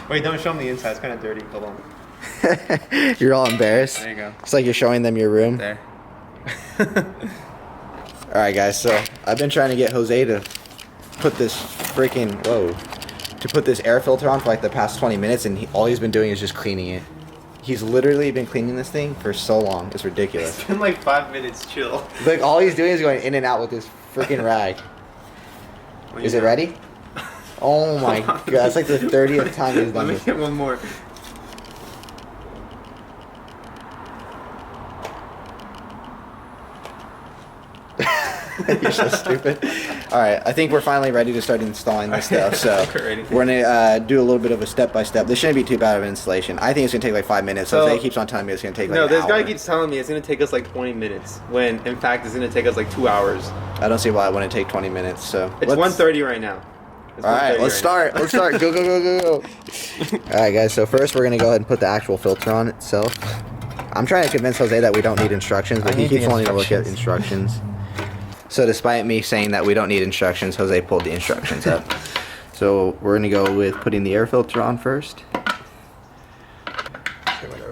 Wait, don't show them the inside. It's kind of dirty. Hold on. You're all embarrassed. There you go. It's like you're showing them your room. There. All right, guys. So I've been trying to get Jose to put this put this air filter on for like the past 20 minutes, and all he's been doing is just cleaning it. He's literally been cleaning this thing for so long. It's ridiculous. It's been like 5 minutes. Chill. Like all he's doing is going in and out with this freaking rag. Is it ready? Oh my god! That's like the 30th time he's done this. Let me get one more. You're so stupid. All right, I think we're finally ready to start installing this stuff. So we're gonna do a little bit of a step-by-step. This shouldn't be too bad of an installation. I think it's gonna take like 5 minutes. So Jose keeps on telling me it's gonna take like an hour. No, this guy keeps telling me it's gonna take us like 20 minutes. When in fact it's gonna take us like 2 hours. I don't see why it wouldn't take 20 minutes. So it's 1:30 right now. All right, let's start. Let's start. Go, go, go, go, go. All right, guys. So first we're gonna go ahead and put the actual filter on itself. I'm trying to convince Jose that we don't need instructions, but he keeps wanting to look at instructions. So despite me saying that we don't need instructions, Jose pulled the instructions up. So we're going to go with putting the air filter on first.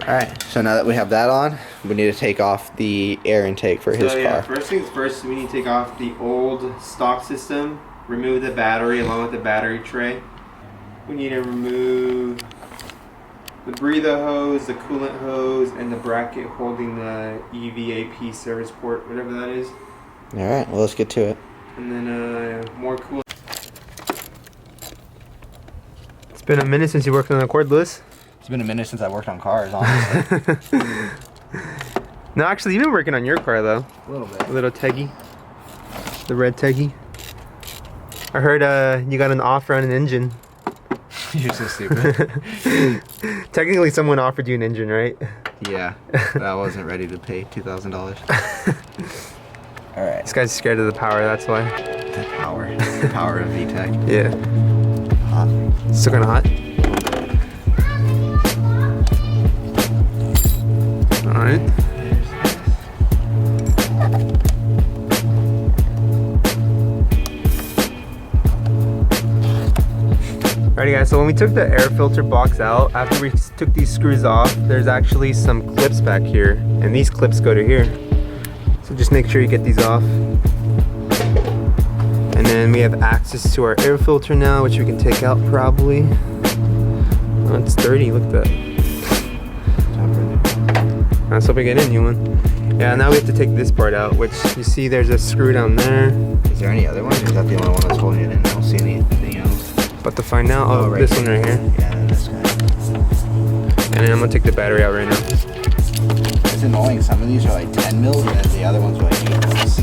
Alright, so now that we have that on, we need to take off the air intake for his car. First things first, we need to take off the old stock system, remove the battery along with the battery tray. We need to remove the breather hose, the coolant hose, and the bracket holding the EVAP service port, whatever that is. Alright, well let's get to it. And then more coolant. It's been a minute since you worked on the cordless. It's been a minute since I worked on cars, honestly. No, actually you've been working on your car though. A little bit. A little Teggy. The red Teggy. I heard you got an offer on an engine. You're so stupid. Technically someone offered you an engine, right? Yeah, but I wasn't ready to pay $2,000. Alright. This guy's scared of the power, that's why. The power of VTEC. Yeah. Hot. Still kinda hot? Alright. Alrighty guys, so when we took the air filter box out, after we took these screws off, there's actually some clips back here, and these clips go to here. So just make sure you get these off. And then we have access to our air filter now, which we can take out probably. Oh, it's dirty, look at that. Let's hope we get a new one. Yeah, now we have to take this part out, which you see there's a screw down there. Is there any other ones? Or is that the only one that's holding it in? I don't see anything else. About to find out. Oh, right, this one right here. Yeah, this guy. And then I'm gonna take the battery out right now. It's annoying. Some of these are like 10 mils, and then the other ones are like 8 mils.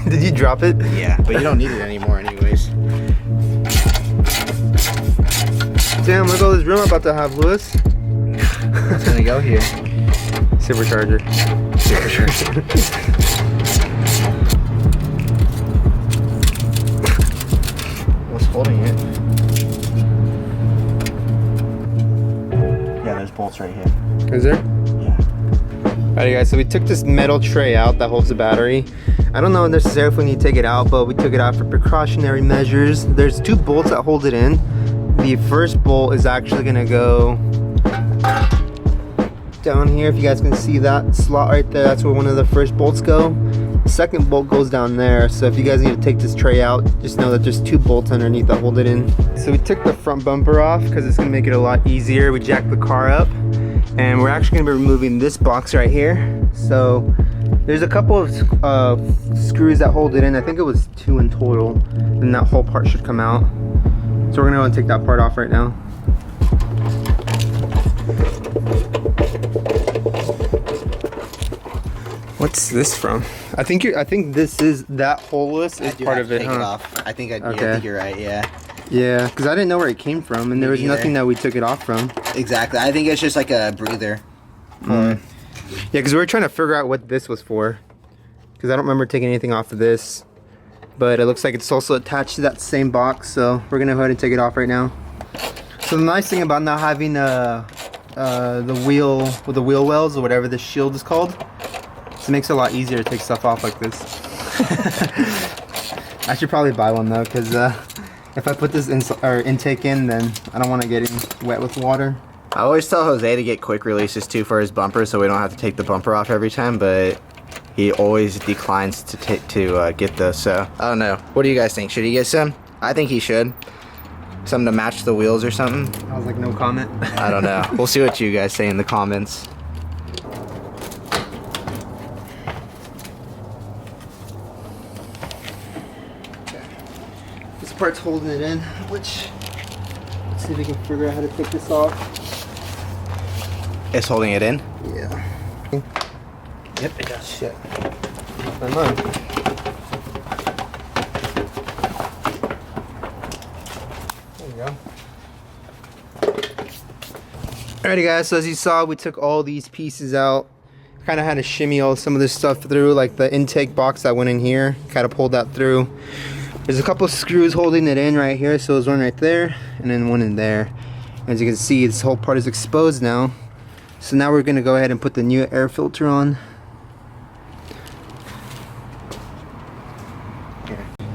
Did you drop it? Yeah, but you don't need it anymore anyways. Damn, look at all this room I'm about to have, Lewis. It's gonna go here. Supercharger. Supercharger. What's holding it? Yeah, there's bolts right here. Is there? Yeah. Alright guys, so we took this metal tray out that holds the battery. I don't know necessarily if we need to take it out, but we took it out for precautionary measures. There's 2 bolts that hold it in. The first bolt is actually gonna go down here. If you guys can see that slot right there, that's where one of the first bolts go. The second bolt goes down there. So if you guys need to take this tray out, just know that there's 2 bolts underneath that hold it in. So we took the front bumper off because it's gonna make it a lot easier. We jacked the car up, and we're actually gonna be removing this box right here. So there's a couple of screws that hold it in. I think it was 2 in total, and that whole part should come out. So we're gonna go and take that part off right now. What's this from? I think this is that holeless is part of it, take huh? it off. I think Okay. I think you're right. Yeah. Yeah, because I didn't know where it came from, and there was nothing that we took it off from. Exactly. I think it's just like a breather. Yeah, Yeah, because we were trying to figure out what this was for. Because I don't remember taking anything off of this. But it looks like it's also attached to that same box, so we're gonna go ahead and take it off right now. So the nice thing about not having the wheel with the wheel wells or whatever this shield is called, it makes it a lot easier to take stuff off like this. I should probably buy one though, because if I put this intake in, then I don't want to get wet with water. I always tell Jose to get quick releases too for his bumper, so we don't have to take the bumper off every time, but he always declines to get those. So I don't know. What do you guys think? Should he get some? I think he should. Something to match the wheels or something. I was like, no comment. I don't know. We'll see what you guys say in the comments. This part's holding it in, which, let's see if we can figure out how to take this off. It's holding it in? Yeah. Yep, it does. Shit. My mind. There you go. Alrighty guys, so as you saw, we took all these pieces out. Kind of had to shimmy some of this stuff through, like the intake box that went in here. Kind of pulled that through. There's a couple screws holding it in right here, so there's one right there, and then one in there. As you can see, this whole part is exposed now. So now we're gonna go ahead and put the new air filter on.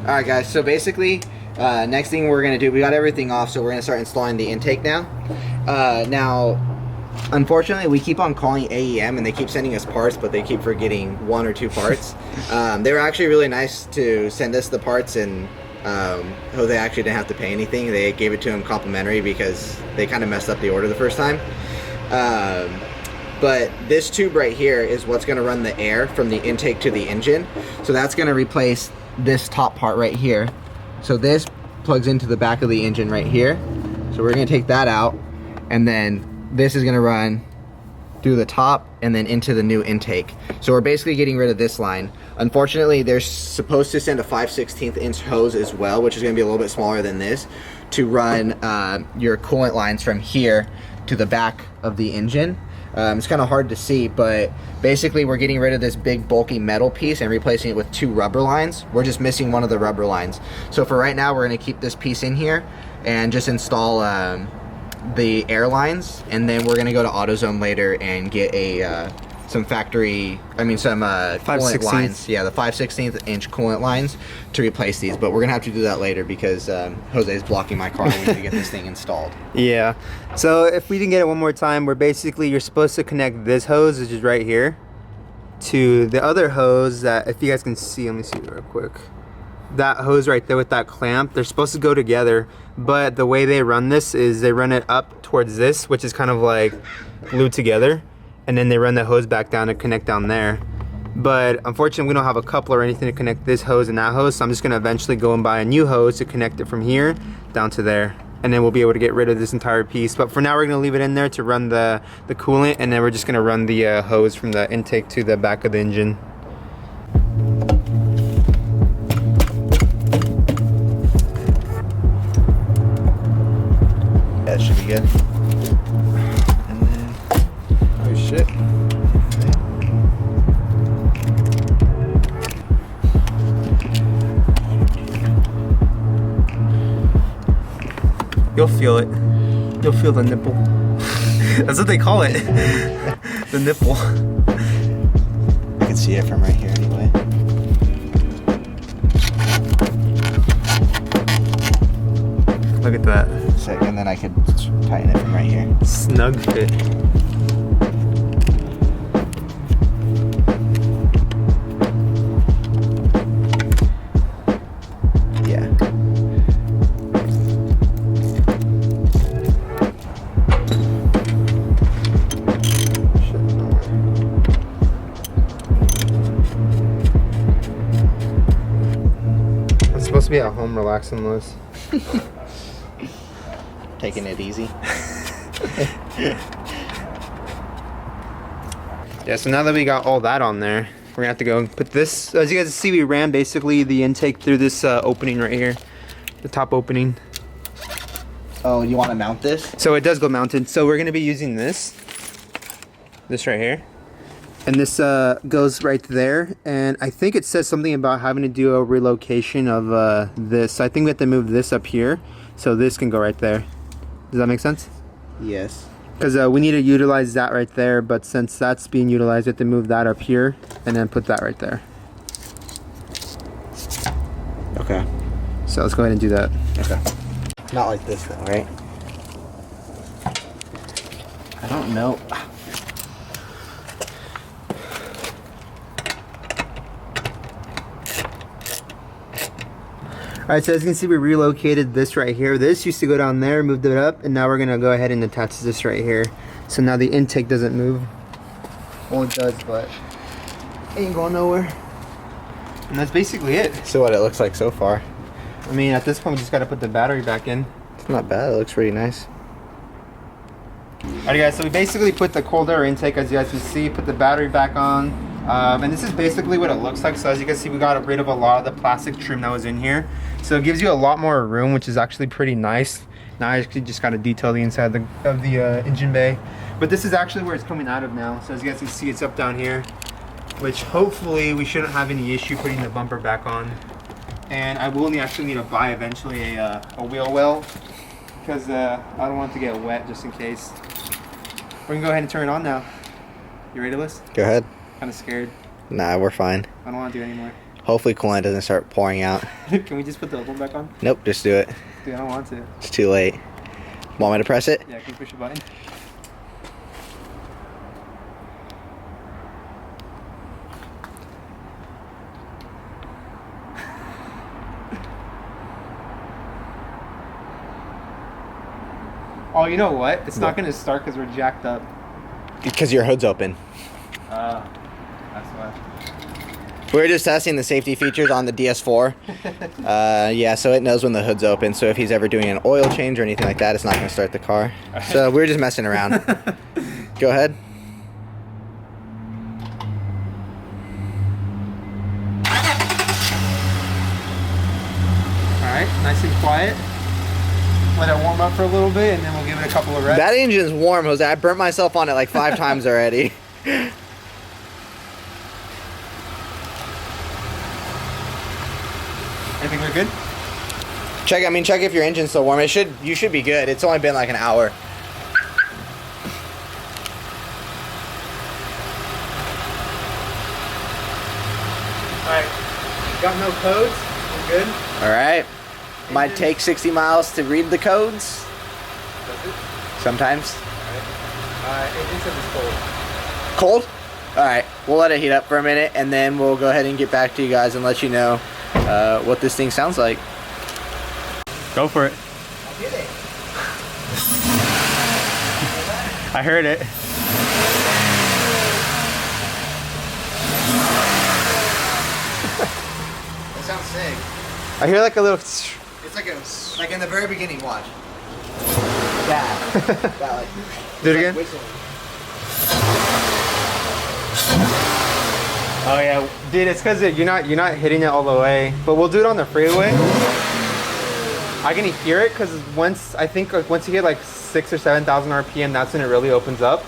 Alright guys, so basically, next thing we're going to do, we got everything off, so we're going to start installing the intake now. Now, unfortunately, we keep on calling AEM, and they keep sending us parts, but they keep forgetting 1 or 2 parts. They were actually really nice to send us the parts, and Jose actually didn't have to pay anything. They gave it to him complimentary because they kind of messed up the order the first time. But this tube right here is what's going to run the air from the intake to the engine. So that's going to replace this top part right here. So this plugs into the back of the engine right here. So we're going to take that out, and then this is going to run through the top and then into the new intake. So we're basically getting rid of this line. Unfortunately, they're supposed to send a 5/16 inch hose as well, which is going to be a little bit smaller than this, to run your coolant lines from here to the back of the engine. It's kind of hard to see, but basically we're getting rid of this big bulky metal piece and replacing it with 2 rubber lines. We're just missing one of the rubber lines. So for right now, we're going to keep this piece in here and just install the air lines, and then we're going to go to AutoZone later and get some coolant lines. Yeah, the 5/16 inch coolant lines to replace these, but we're gonna have to do that later because Jose is blocking my car. We need to get this thing installed. Yeah, so if we didn't get it one more time, you're supposed to connect this hose, which is right here, to the other hose that, if you guys can see, let me see real quick. That hose right there with that clamp, they're supposed to go together, but the way they run this is they run it up towards this, which is kind of like glued together, and then they run the hose back down to connect down there. But unfortunately, we don't have a coupler or anything to connect this hose and that hose, so I'm just going to eventually go and buy a new hose to connect it from here down to there, and then we'll be able to get rid of this entire piece. But for now, we're going to leave it in there to run the coolant, and then we're just going to run the hose from the intake to the back of the engine. That should be good. And then, oh shit. You'll feel it. You'll feel the nipple. That's what they call it. The nipple. You can see it from right here anyway. Look at that. Sick, and then I could tighten it from right here. Snug fit. Yeah. I'm supposed to be at home relaxing, Louis. Taking it easy. Yeah, so now that we got all that on there, we're gonna have to go and put this, as you guys see, we ran basically the intake through this opening right here, the top opening. Oh, you want to mount this? So it does go mounted. So we're gonna be using this right here, And this goes right there. And I think it says something about having to do a relocation of this. So I think we have to move this up here so this can go right there. Does that make sense? Yes. Because we need to utilize that right there, but since that's being utilized, we have to move that up here and then put that right there. Okay. So let's go ahead and do that. Okay. Not like this though, right? I don't know. Alright, so as you can see, we relocated this right here. This used to go down there, moved it up, and now we're gonna go ahead and attach this right here. So now the intake doesn't move. Well, it does, but it ain't going nowhere. And that's basically it. So what it looks like so far. I mean, at this point, we just gotta put the battery back in. It's not bad, it looks pretty nice. Alright guys, so we basically put the cold air intake, as you guys can see, put the battery back on. And this is basically what it looks like. So as you can see, we got rid of a lot of the plastic trim that was in here. So it gives you a lot more room, which is actually pretty nice. Now I actually just got to detail the inside of the engine bay. But this is actually where it's coming out of now. So as you guys can see, it's up down here, which hopefully we shouldn't have any issue putting the bumper back on. And I will actually need to buy eventually a wheel well, because I don't want it to get wet just in case. We're gonna go ahead and turn it on now. You ready, Liz? Go ahead. Kind of scared. Nah, we're fine. I don't want to do it anymore. Hopefully coolant doesn't start pouring out. Can we just put the old one back on? Nope, just do it. Dude, I don't want to. It's too late. Want me to press it? Yeah, can you push the button? Oh, you know what? It's not going to start because we're jacked up. Because your hood's open. That's why. We're just testing the safety features on the DS4. Yeah, so it knows when the hood's open. So if he's ever doing an oil change or anything like that, it's not going to start the car. So we're just messing around. Go ahead. Alright, nice and quiet. Let it warm up for a little bit and then we'll give it a couple of reps. That engine's warm, Jose. I burnt myself on it like 5 times already. Anything we're good? Check if your engine's still warm. You should be good. It's only been like an hour. Alright. Got no codes? We're good? Alright. Might take 60 miles to read the codes. Does it? Sometimes. Alright. Engine says it's cold. Cold? Alright. We'll let it heat up for a minute and then we'll go ahead and get back to you guys and let you know what this thing sounds like. Go for it. I did it. I heard it. That sounds sick. I hear like a little... It's like in the very beginning, watch. That like, Do it again? Oh yeah, dude, it's because you're not hitting it all the way. But we'll do it on the freeway. I can hear it because once you hit like 6,000 or 7,000 RPM, that's when it really opens up.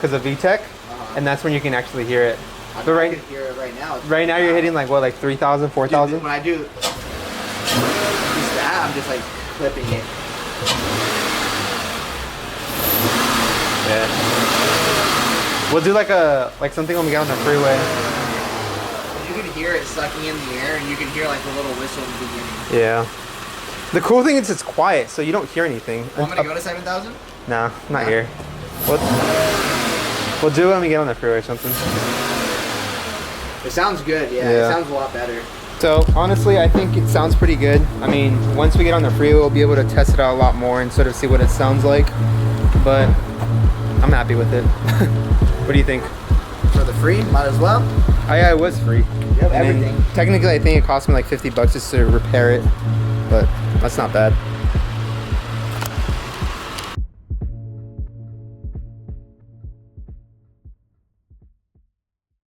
because of VTEC, and that's when you can actually hear it. I But can hear it right now. right now you're hitting like what, like 3,000, 4,000? When I do that, I'm just like clipping it. Yeah. We'll do like something when we get on the freeway. You can hear it sucking in the air, and you can hear like the little whistle in the beginning. Yeah. The cool thing is it's quiet, so you don't hear anything. Want me to go to 7,000? No, not here. We'll do it when we get on the freeway or something. It sounds good, yeah. It sounds a lot better. So honestly, I think it sounds pretty good. I mean, once we get on the freeway, we'll be able to test it out a lot more and sort of see what it sounds like. But I'm happy with it. What do you think? For the free, might as well. Oh yeah, it was free. Yep, everything. Technically, I think it cost me like $50 just to repair it, but that's not bad.